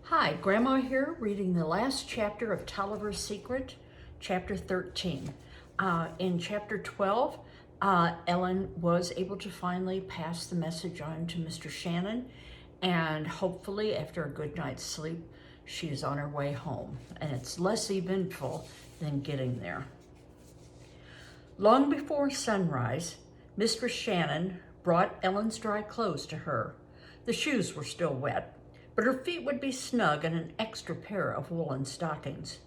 Hi, Grandma here, reading the last chapter of Toliver's Secret, Chapter 13. In Chapter 12, Ellen was able to finally pass the message on to Mr. Shannon, and hopefully, after a good night's sleep, she is on her way home, and it's less eventful than getting there. Long before sunrise, Mr. Shannon brought Ellen's dry clothes to her. The shoes were still wet, but her feet would be snug in an extra pair of woolen stockings.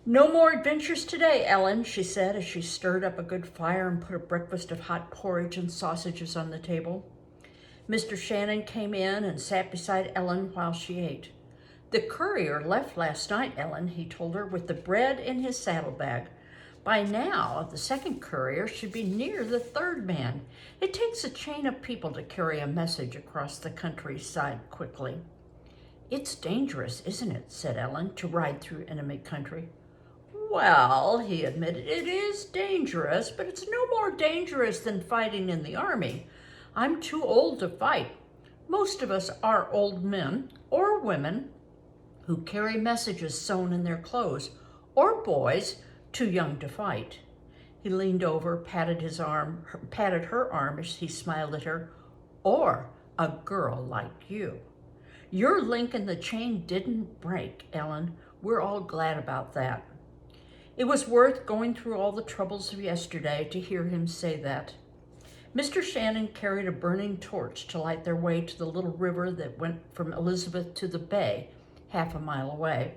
"No more adventures today, Ellen," she said as she stirred up a good fire and put a breakfast of hot porridge and sausages on the table. Mr. Shannon came in and sat beside Ellen while she ate. "The courier left last night, Ellen," he told her, "with the bread in his saddlebag. By now, the second courier should be near the third man. It takes a chain of people to carry a message across the countryside quickly." "It's dangerous, isn't it," said Ellen, "to ride through enemy country?" "Well," he admitted, "it is dangerous, but it's no more dangerous than fighting in the army. I'm too old to fight. Most of us are old men or women who carry messages sewn in their clothes, or boys too young to fight." He leaned over, patted her arm as he smiled at her. "Or a girl like you. Your link in the chain didn't break, Ellen. We're all glad about that." It was worth going through all the troubles of yesterday to hear him say that. Mr. Shannon carried a burning torch to light their way to the little river that went from Elizabeth to the bay, half a mile away.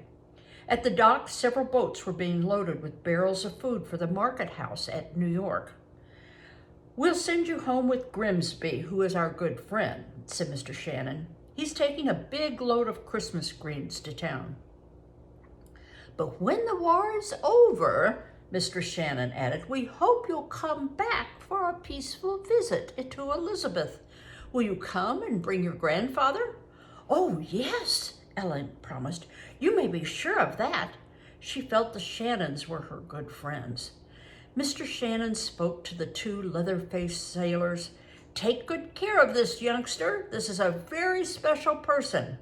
At the dock, several boats were being loaded with barrels of food for the market house at New York. "We'll send you home with Grimsby, who is our good friend," said Mr. Shannon. "He's taking a big load of Christmas greens to town." "But when the war is over," Mr. Shannon added, "we hope you'll come back for a peaceful visit to Elizabeth. Will you come and bring your grandfather?" "Oh, yes," Ellen promised. "You may be sure of that." She felt the Shannons were her good friends. Mr. Shannon spoke to the two leather-faced sailors. "Take good care of this youngster. This is a very special person."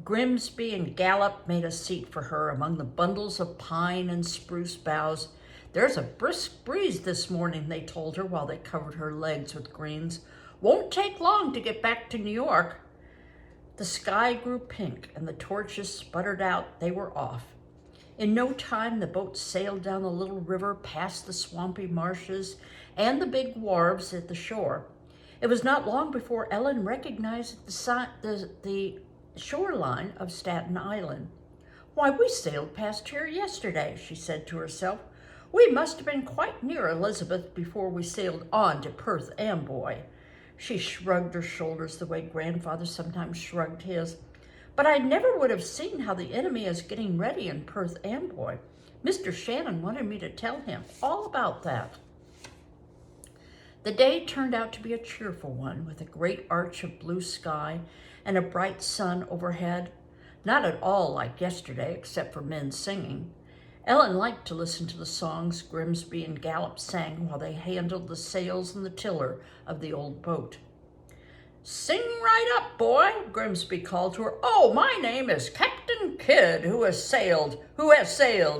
Grimsby and Gallop made a seat for her among the bundles of pine and spruce boughs. "There's a brisk breeze this morning," they told her while they covered her legs with greens. "Won't take long to get back to New York." The sky grew pink and the torches sputtered out. They were off. In no time, the boat sailed down the little river past the swampy marshes and the big wharves at the shore. It was not long before Ellen recognized the shoreline of Staten Island. "Why, we sailed past here yesterday," she said to herself. "We must have been quite near Elizabeth before we sailed on to Perth Amboy." She shrugged her shoulders the way Grandfather sometimes shrugged his. "But I never would have seen how the enemy is getting ready in Perth Amboy. Mr. Shannon wanted me to tell him all about that." The day turned out to be a cheerful one, with a great arch of blue sky and a bright sun overhead. Not at all like yesterday, except for men singing. Ellen liked to listen to the songs Grimsby and Gallop sang while they handled the sails and the tiller of the old boat. "Sing right up, boy," Grimsby called to her. "Oh, my name is Captain Kidd, who has sailed,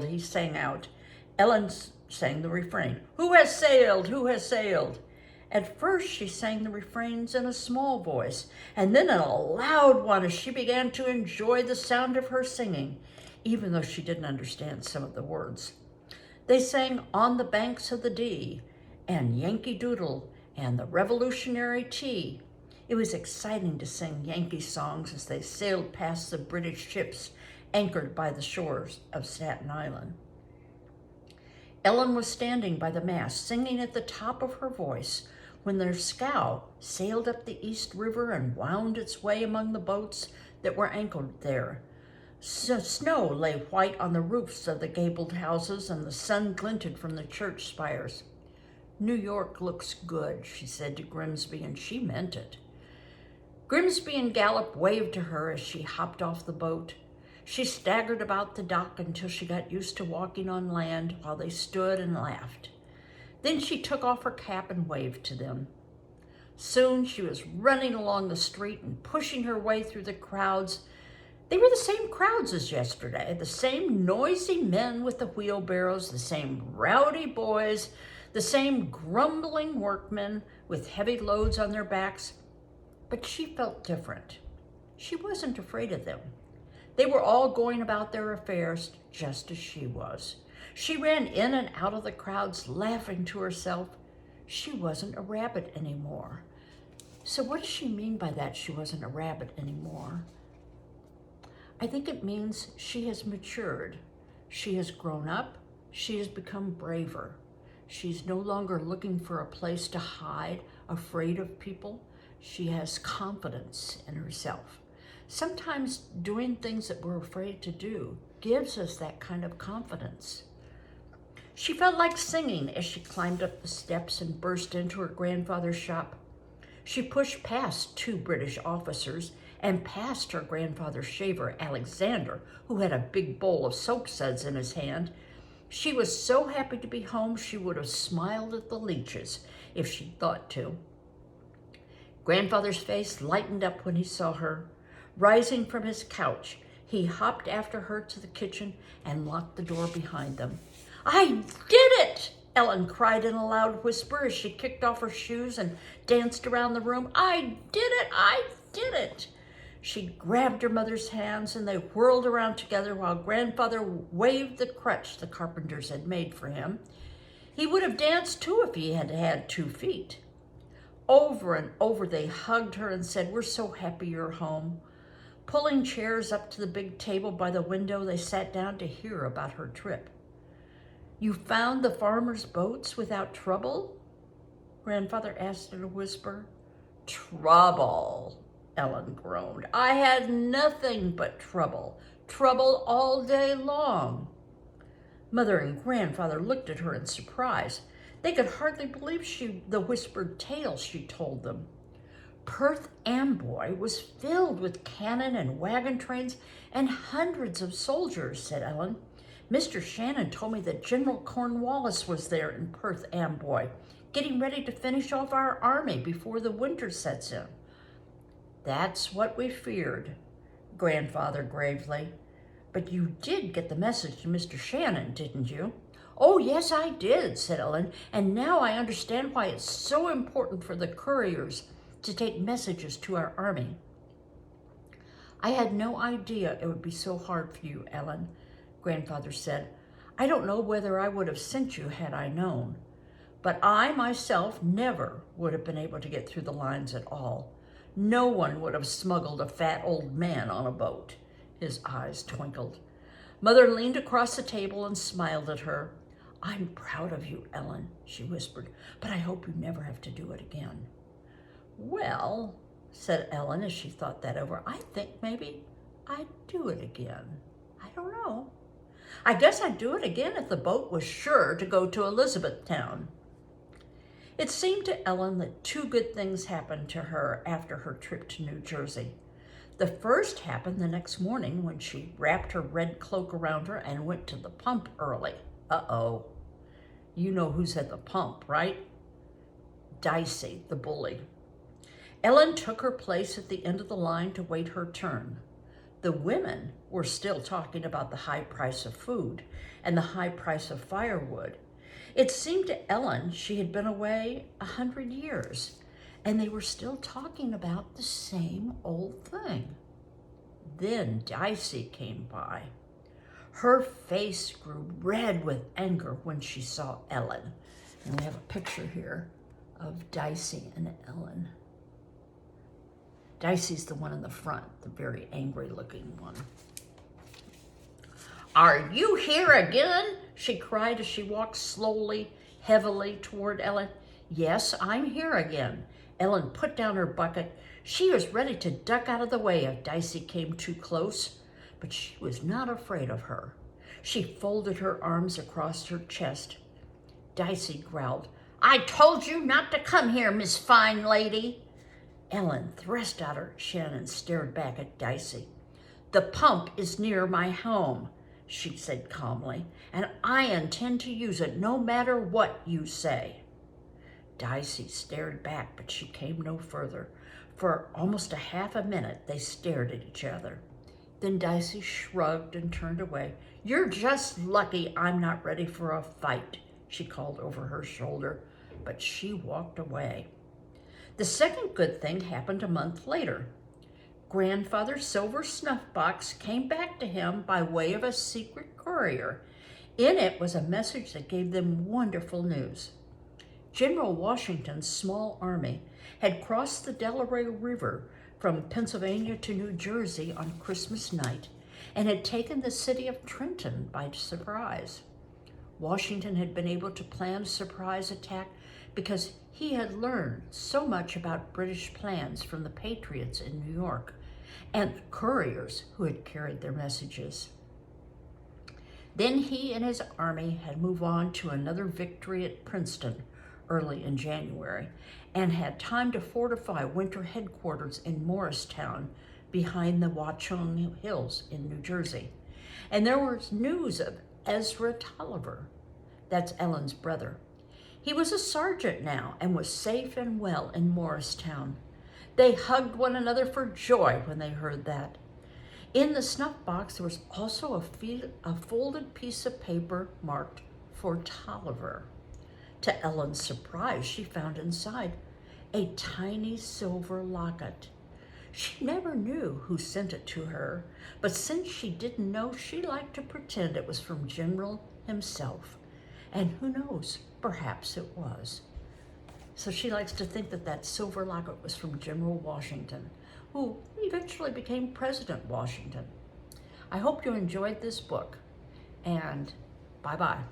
he sang out. Ellen sang the refrain, "Who has sailed, who has sailed?" At first she sang the refrains in a small voice, and then in a loud one as she began to enjoy the sound of her singing, even though she didn't understand some of the words. They sang "On the Banks of the Dee" and "Yankee Doodle" and "The Revolutionary Tea." It was exciting to sing Yankee songs as they sailed past the British ships anchored by the shores of Staten Island. Ellen was standing by the mast, singing at the top of her voice, when their scow sailed up the East River and wound its way among the boats that were anchored there. Snow lay white on the roofs of the gabled houses, and the sun glinted from the church spires. "New York looks good," she said to Grimsby, and she meant it. Grimsby and Gallop waved to her as she hopped off the boat. She staggered about the dock until she got used to walking on land while they stood and laughed. Then she took off her cap and waved to them. Soon she was running along the street and pushing her way through the crowds They were the same crowds as yesterday, the same noisy men with the wheelbarrows, the same rowdy boys, the same grumbling workmen with heavy loads on their backs. But she felt different. She wasn't afraid of them. They were all going about their affairs just as she was. She ran in and out of the crowds, laughing to herself. She wasn't a rabbit anymore. So what does she mean by that, she wasn't a rabbit anymore? I think it means she has matured. She has grown up. She has become braver. She's no longer looking for a place to hide, afraid of people. She has confidence in herself. Sometimes doing things that we're afraid to do gives us that kind of confidence. She felt like singing as she climbed up the steps and burst into her grandfather's shop. She pushed past 2 British officers and past her grandfather's shaver, Alexander, who had a big bowl of soap suds in his hand. She was so happy to be home, she would have smiled at the leeches if she'd thought to. Grandfather's face lightened up when he saw her. Rising from his couch, he hopped after her to the kitchen and locked the door behind them. "I did it!" Ellen cried in a loud whisper as she kicked off her shoes and danced around the room. "I did it! I did it!" She grabbed her mother's hands and they whirled around together while Grandfather waved the crutch the carpenters had made for him. He would have danced too if he had had 2 feet. Over and over they hugged her and said, "We're so happy you're home." Pulling chairs up to the big table by the window, they sat down to hear about her trip. "You found the farmers' boats without trouble?" Grandfather asked in a whisper. "Trouble," Ellen groaned. "I had nothing but trouble. Trouble all day long." Mother and Grandfather looked at her in surprise. They could hardly believe the whispered tales she told them. Perth Amboy was filled with cannon and wagon trains and hundreds of soldiers, said Ellen. Mr. Shannon told me that General Cornwallis was there in Perth Amboy, getting ready to finish off our army before the winter sets in. "That's what we feared," Grandfather gravely. "But you did get the message to Mr. Shannon, didn't you?" "Oh, yes, I did," said Ellen, "and now I understand why it's so important for the couriers to take messages to our army." "I had no idea it would be so hard for you, Ellen," Grandfather said. "I don't know whether I would have sent you had I known, but I myself never would have been able to get through the lines at all. No one would have smuggled a fat old man on a boat." His eyes twinkled. Mother leaned across the table and smiled at her. "I'm proud of you, Ellen," she whispered, "but I hope you never have to do it again." "Well," said Ellen as she thought that over, "I think maybe I'd do it again. I don't know. I guess I'd do it again if the boat was sure to go to Elizabethtown." It seemed to Ellen that 2 good things happened to her after her trip to New Jersey. The first happened the next morning when she wrapped her red cloak around her and went to the pump early. Uh-oh. You know who's at the pump, right? Dicey, the bully. Ellen took her place at the end of the line to wait her turn. The women were still talking about the high price of food and the high price of firewood. It seemed to Ellen she had been away 100 years, and they were still talking about the same old thing. Then Dicey came by. Her face grew red with anger when she saw Ellen. And we have a picture here of Dicey and Ellen. Dicey's the one in the front, the very angry looking one. "Are you here again?" she cried as she walked slowly, heavily toward Ellen. "Yes, I'm here again." Ellen put down her bucket. She was ready to duck out of the way if Dicey came too close, but she was not afraid of her. She folded her arms across her chest. Dicey growled, "I told you not to come here, Miss Fine Lady." Ellen thrust out her chin and stared back at Dicey. "The pump is near my home," she said calmly, "and I intend to use it no matter what you say." Dicey stared back, but she came no further. For almost a half a minute, they stared at each other. Then Dicey shrugged and turned away. "You're just lucky I'm not ready for a fight," she called over her shoulder, but she walked away. The second good thing happened a month later. Grandfather's silver snuff box came back to him by way of a secret courier. In it was a message that gave them wonderful news. General Washington's small army had crossed the Delaware River from Pennsylvania to New Jersey on Christmas night and had taken the city of Trenton by surprise. Washington had been able to plan a surprise attack because he had learned so much about British plans from the Patriots in New York and the couriers who had carried their messages. Then he and his army had moved on to another victory at Princeton early in January and had time to fortify winter headquarters in Morristown behind the Watchung Hills in New Jersey. And there was news of Ezra Toliver, that's Ellen's brother. He was a sergeant now and was safe and well in Morristown. They hugged one another for joy when they heard that. In the snuff box, there was also a folded piece of paper marked for Toliver. To Ellen's surprise, she found inside a tiny silver locket. She never knew who sent it to her, but since she didn't know, she liked to pretend it was from General himself. And who knows, perhaps it was. So she likes to think that that silver locket was from General Washington, who eventually became President Washington. I hope you enjoyed this book, and bye-bye.